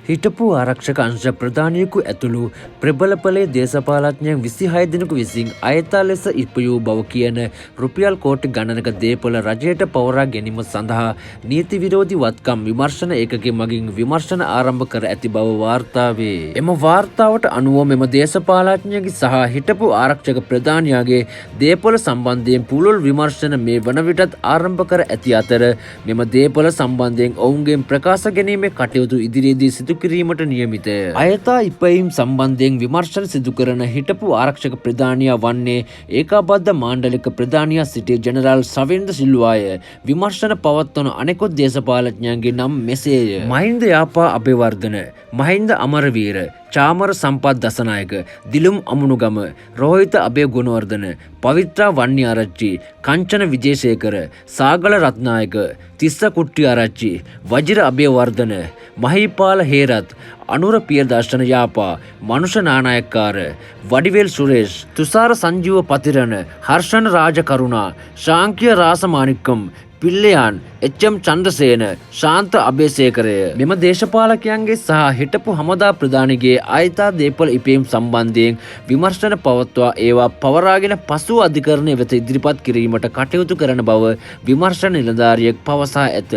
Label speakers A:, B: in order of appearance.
A: හිටපු ආරක්ෂක අංශ ප්‍රධානියෙකු ඇතුළු ප්‍රබලපලේ දේශපාලඥයන් 26 දෙනෙකු විසින් අයථා ලෙස ඉපයූ බව කියන රුපියල් කෝටි ගණනක දේපොළ රජයට පවරා ගැනීම සඳහා නීති විරෝධී වත්කම් විමර්ශන ඒකකය මගින් විමර්ශන ආරම්භ කර ඇති බව වාර්තා වේ. එම වාර්තාවට අනුව මෙම දේශපාලඥයන්ගේ සහ හිටපු ආරක්ෂක ප්‍රධානියාගේ දේපොළ සම්බන්ධයෙන් පුළුල් විමර්ශන මේ වන විටත් ආරම්භ කර ඇති අතර මෙම දේපොළ සම්බන්ධයෙන් ඔවුන්ගේ ප්‍රකාශ ගැනීමේ කටයුතු ඉදිරියේදී සිදු කිරීමට නියමිතය. අයථා ඉපයීම් සම්බන්ධයෙන් විමර්ශන සිදු කරන හිටපු ආරක්ෂක ප්‍රධානියා වන්නේ ඒකාබද්ධ මාණ්ඩලික ප්‍රධානියා සිටි ජෙනරාල් සවින්ද සිල්වාය. විමර්ශන පවත්වන අනෙකුත් දේශපාලඥයන්ගේ නම් මෙසේය. මහින්ද යාපා අබේවර්ධන, මහින්ද අමරවීර, චාමර සම්පත් දසනායක, දිලුම් අමුණුගම, රෝහිත අබේ ගුණවර්ධන, පවිත්‍රා වන්නිආරච්චි, කංචන විජේසේකර, සාගල රත්නායක, තිස්ස කුට්ටිආරච්චි, වජිර අබේවර්ධන, මහීපාල හේරත්, අනුර පියදර්ශන යාපා, මනුෂ නානායක්කාර, වඩිවේල් සුරේෂ්, තුසාර සංජීව පතිරණ, හර්ෂණ රාජකරුණා, ශාංකිය රාසමාණික්කම්, පිල්ලයන්, එච්.එම්. චන්ද්‍රසේන, ශාන්ත අබේසේකරය. මෙම දේශපාලකයන්ගේ සහ හිටපු හමුදා ප්‍රධානිගේ අයථා දේපොළ ඉපයීම් සම්බන්ධයෙන් විමර්ශන පවත්වා ඒවා පවරාගෙන පසුව අධිකරණය වෙත ඉදිරිපත් කිරීමට කටයුතු කරන බව විමර්ශන නිලධාරියෙක් පවසා ඇත.